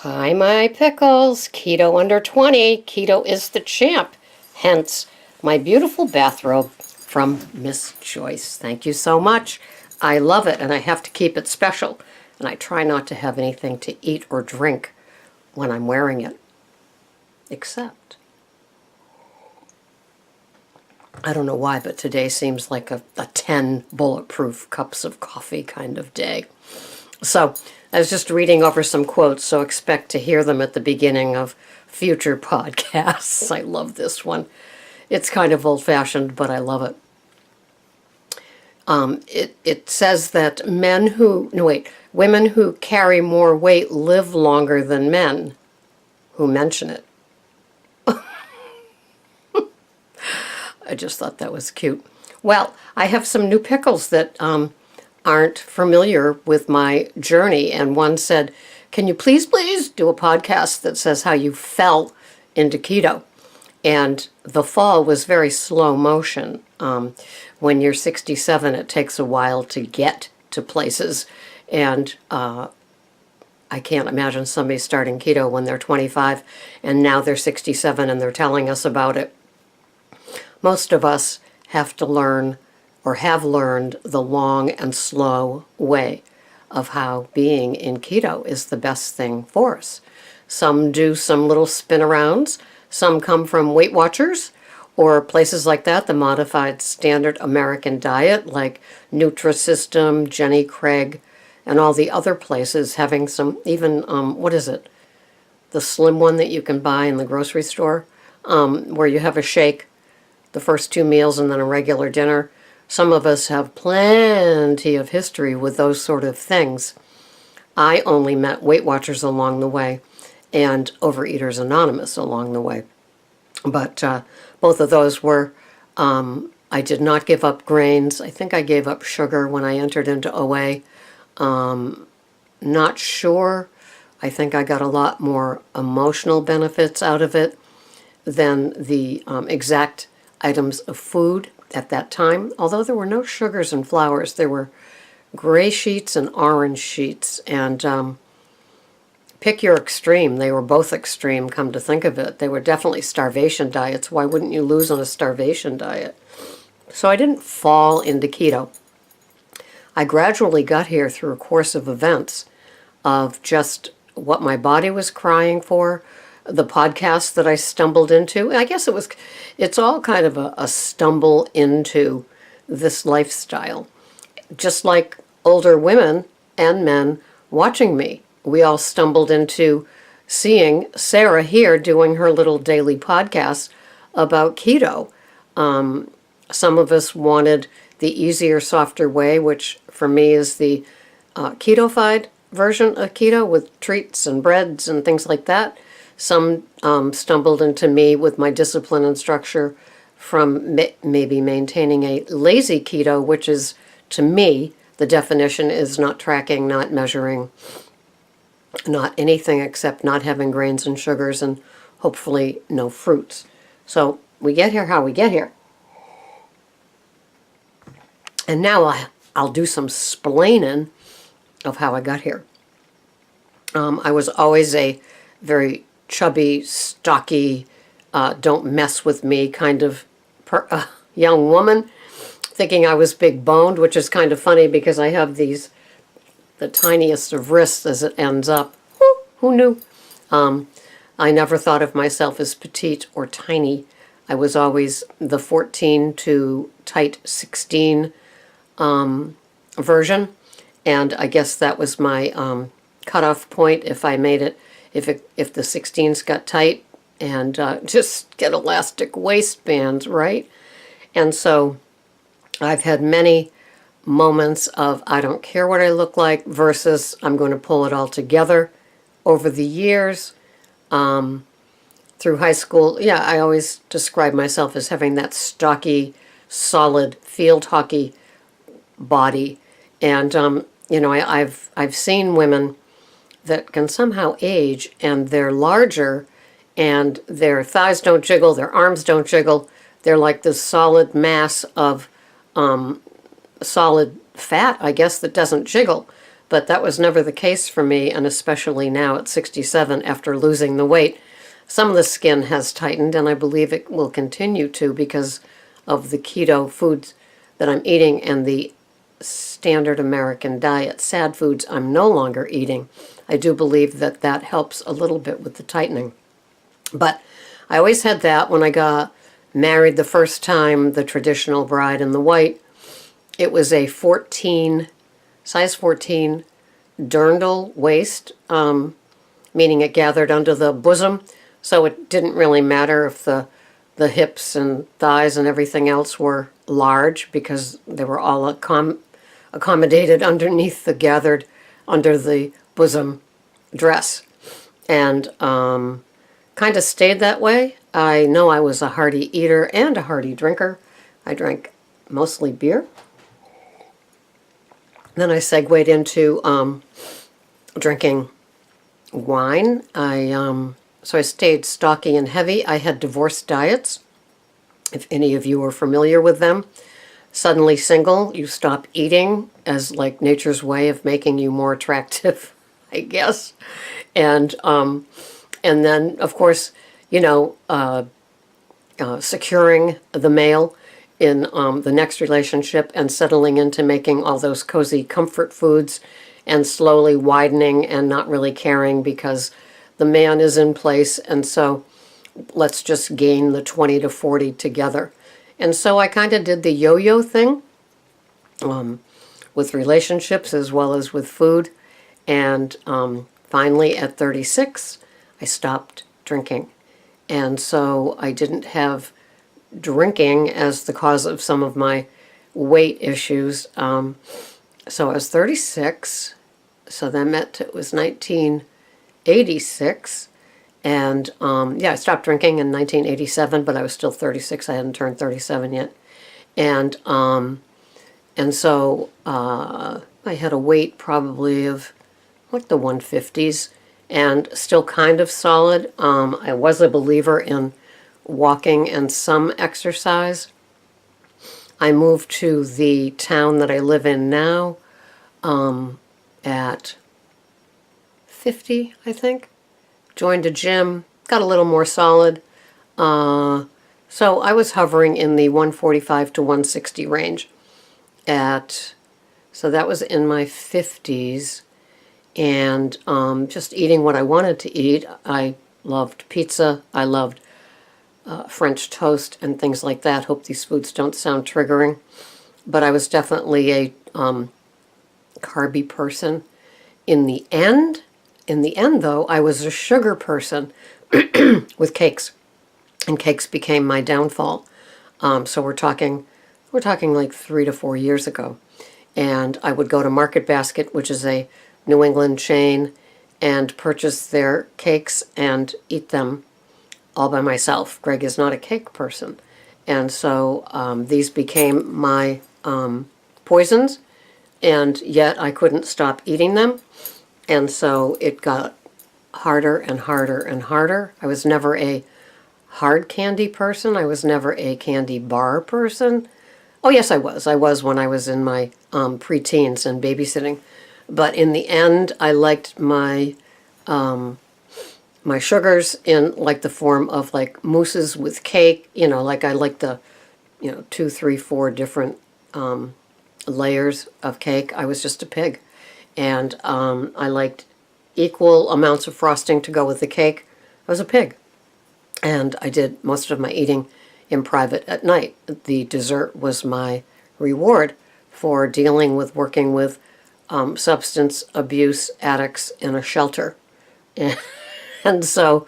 Hi, my pickles. Keto under 20. Keto is the champ. Hence, my beautiful bathrobe from Miss Joyce. Thank you so much. I love it, and I have to keep it special. And I try not to have anything to eat or drink when I'm wearing it. Except, I don't know why, but today seems like a 10 bulletproof cups of coffee kind of day. So, I was just reading over some quotes, so expect to hear them at the beginning of future podcasts. I love this one. It's kind of old-fashioned, but I love it. It says that women who carry more weight live longer than men who mention it. I just thought that was cute. Well, I have some new pickles that aren't familiar with my journey, and one said, can you please do a podcast that says how you fell into keto? And the fall was very slow motion. When you're 67, it takes a while to get to places, and I can't imagine somebody starting keto when they're 25 and now they're 67 and they're telling us about it. Most of us have to learn or have learned the long and slow way of how being in keto is the best thing for us. Some do some little spin arounds. Some come from Weight Watchers or places like that, the modified standard American diet like Nutrisystem, Jenny Craig, and all the other places having some, even, the slim one that you can buy in the grocery store, where you have a shake the first 2 meals and then a regular dinner. Some of us have plenty of history with those sort of things. I only met Weight Watchers along the way and Overeaters Anonymous along the way. But both of those were, I did not give up grains. I think I gave up sugar when I entered into OA. Not sure. I think I got a lot more emotional benefits out of it than the exact items of food at that time. Although there were no sugars and flours, there were gray sheets and orange sheets. And pick your extreme. They were both extreme, come to think of it. They were definitely starvation diets. Why wouldn't you lose on a starvation diet? So I didn't fall into keto. I gradually got here through a course of events of just what my body was crying for, the podcast that I stumbled into. I guess it's all kind of a stumble into this lifestyle. Just like older women and men watching me. We all stumbled into seeing Sarah here doing her little daily podcast about keto. Some of us wanted the easier, softer way, which for me is the ketofied version of keto with treats and breads and things like that. Some stumbled into me with my discipline and structure from maybe maintaining a lazy keto, which is, to me, the definition is not tracking, not measuring, not anything except not having grains and sugars and hopefully no fruits. So we get here how we get here. And now I'll do some splaining of how I got here. I was always a very chubby, stocky, don't mess with me kind of young woman, thinking I was big boned, which is kind of funny because I have the tiniest of wrists as it ends up. Who knew? I never thought of myself as petite or tiny. I was always the 14 to tight 16 version, and I guess that was my cutoff point. If I made it, if the 16s got tight, and just get elastic waistbands, right? And so I've had many moments of I don't care what I look like versus I'm going to pull it all together over the years. Through high school, yeah, I always describe myself as having that stocky, solid field hockey body. And, I've seen women that can somehow age and they're larger and their thighs don't jiggle, their arms don't jiggle. They're like this solid mass of solid fat, I guess, that doesn't jiggle. But that was never the case for me, and especially now at 67 after losing the weight. Some of the skin has tightened, and I believe it will continue to because of the keto foods that I'm eating and the standard American diet, sad foods I'm no longer eating. I do believe that that helps a little bit with the tightening. But I always had that when I got married the first time, the traditional bride in the white. It was a size 14 dirndl waist, meaning it gathered under the bosom, so it didn't really matter if the hips and thighs and everything else were large because they were all accommodated underneath the gathered under the bosom dress. And kind of stayed that way. I know I was a hearty eater and a hearty drinker. I drank mostly beer. Then I segued into drinking wine. So I stayed stocky and heavy. I had divorced diets, if any of you are familiar with them. Suddenly single, you stop eating as like nature's way of making you more attractive, I guess. And then, of course, securing the male in the next relationship and settling into making all those cozy comfort foods and slowly widening and not really caring because the man is in place, and so let's just gain the 20 to 40 together. And so I kind of did the yo-yo thing with relationships as well as with food. And finally, at 36, I stopped drinking. And so I didn't have drinking as the cause of some of my weight issues. So I was 36. So that meant it was 1986. And I stopped drinking in 1987, but I was still 36. I hadn't turned 37 yet. And so I had a weight probably of like the 150s and still kind of solid. I was a believer in walking and some exercise. I moved to the town that I live in now at 50, I think. Joined a gym, got a little more solid. So I was hovering in the 145 to 160 range. So that was in my 50s. And just eating what I wanted to eat. I loved pizza. I loved French toast and things like that. Hope these foods don't sound triggering. But I was definitely a carby person. In the end, though, I was a sugar person with cakes. And cakes became my downfall. So we're talking like 3 to 4 years ago. And I would go to Market Basket, which is a New England chain, and purchase their cakes and eat them all by myself. Greg is not a cake person. And so these became my poisons, and yet I couldn't stop eating them. And so it got harder and harder and harder. I was never a hard candy person. I was never a candy bar person. Oh, yes, I was. I was when I was in my preteens and babysitting. But in the end, I liked my my sugars in like the form of like mousses with cake. Like I like the 2, 3, 4 different layers of cake. I was just a pig. And I liked equal amounts of frosting to go with the cake. I was a pig. And I did most of my eating in private at night. The dessert was my reward for working with substance abuse addicts in a shelter. And so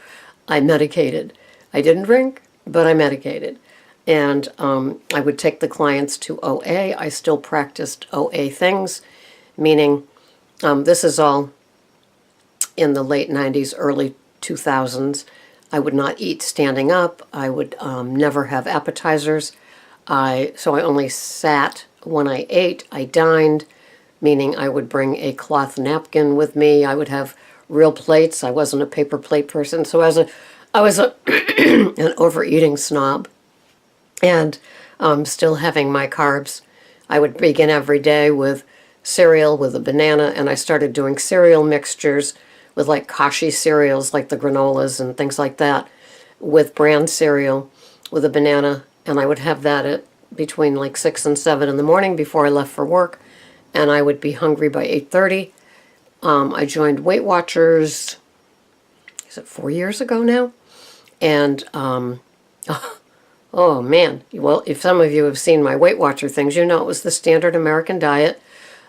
I medicated. I didn't drink, but I medicated. And I would take the clients to OA. I still practiced OA things, meaning this is all in the late 90s, early 2000s. I would not eat standing up. I would never have appetizers. So I only sat when I ate. I dined, meaning I would bring a cloth napkin with me. I would have real plates. I wasn't a paper plate person. So I was an overeating snob. And still having my carbs. I would begin every day with cereal with a banana, and I started doing cereal mixtures with like kashi cereals, like the granolas and things like that, with bran cereal with a banana, and I would have that at between like 6 and 7 in the morning before I left for work, and I would be hungry by 8:30. I joined Weight Watchers, is it 4 years ago now? And, oh man, well, if some of you have seen my Weight Watcher things, you know it was the standard American diet.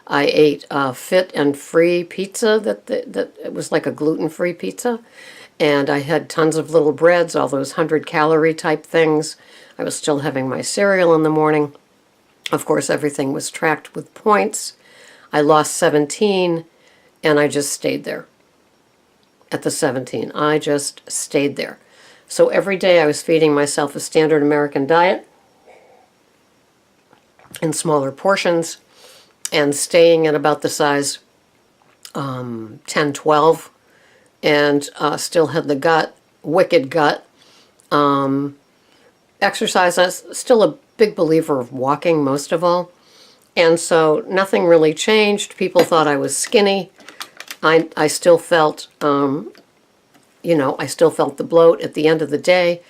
I ate fit and free pizza that it was like a gluten-free pizza. And I had tons of little breads, all those 100-calorie type things. I was still having my cereal in the morning. Of course, everything was tracked with points. I lost 17, and I just stayed there at the 17. I just stayed there. So every day I was feeding myself a standard American diet in smaller portions and staying at about the size 10, 12, and still had the gut, wicked gut. Exercise, I was still a big believer of walking most of all. And so nothing really changed. People thought I was skinny. I still felt, I still felt the bloat at the end of the day.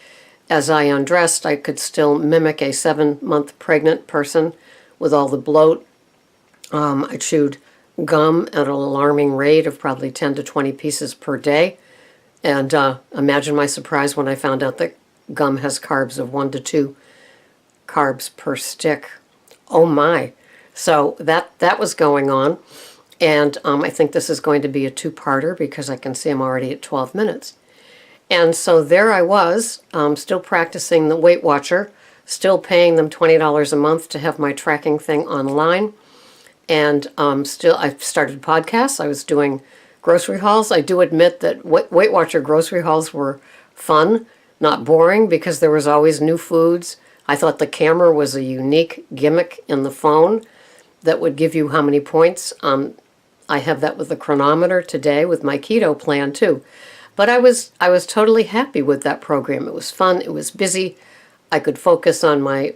As I undressed, I could still mimic a 7-month pregnant person with all the bloat. I chewed gum at an alarming rate of probably 10 to 20 pieces per day. And imagine my surprise when I found out that gum has carbs of 1 to 2 carbs per stick. Oh my. So that was going on. And I think this is going to be a 2-parter because I can see I'm already at 12 minutes. And so there I was, still practicing the Weight Watcher, still paying them $20 a month to have my tracking thing online. And still, I started podcasts. I was doing grocery hauls. I do admit that Weight Watcher grocery hauls were fun, not boring, because there was always new foods. I thought the camera was a unique gimmick in the phone that would give you how many points. I have that with the chronometer today with my keto plan too. But I was totally happy with that program. It was fun. It was busy. I could focus on my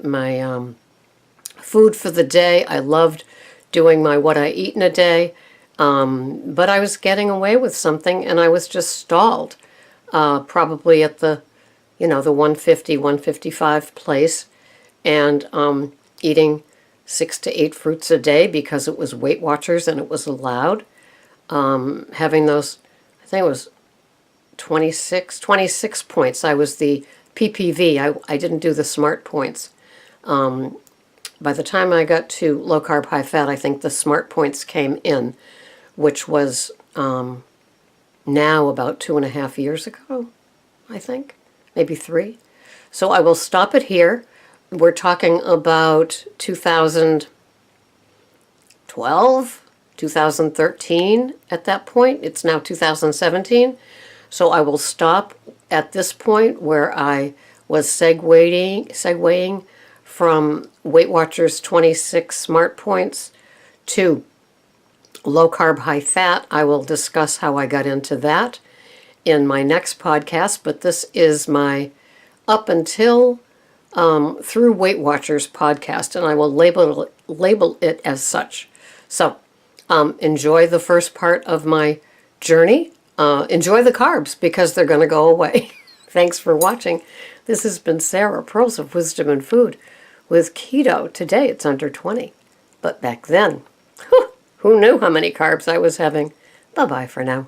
food for the day. I loved doing my what I eat in a day. But I was getting away with something, and I was just stalled, probably at the 150, 155 place, and eating 6 to 8 fruits a day because it was Weight Watchers and it was allowed. Having those, I think it was 26 points. I was the PPV. I didn't do the smart points. By the time I got to low carb, high fat, I think the smart points came in, which was now about 2.5 years ago, I think, maybe 3. So I will stop it here. We're talking about 2012, 2013 at that point. It's now 2017. So I will stop at this point where I was segueing from Weight Watchers 26 smart points to low carb, high fat. I will discuss how I got into that in my next podcast, but this is my up until through Weight Watchers podcast, and I will label it as such. So enjoy the first part of my journey. Enjoy the carbs because they're going to go away. Thanks for watching. This has been Sarah, Pearls of Wisdom and Food with keto. Today it's under 20, but back then, who knew how many carbs I was having? Bye-bye for now.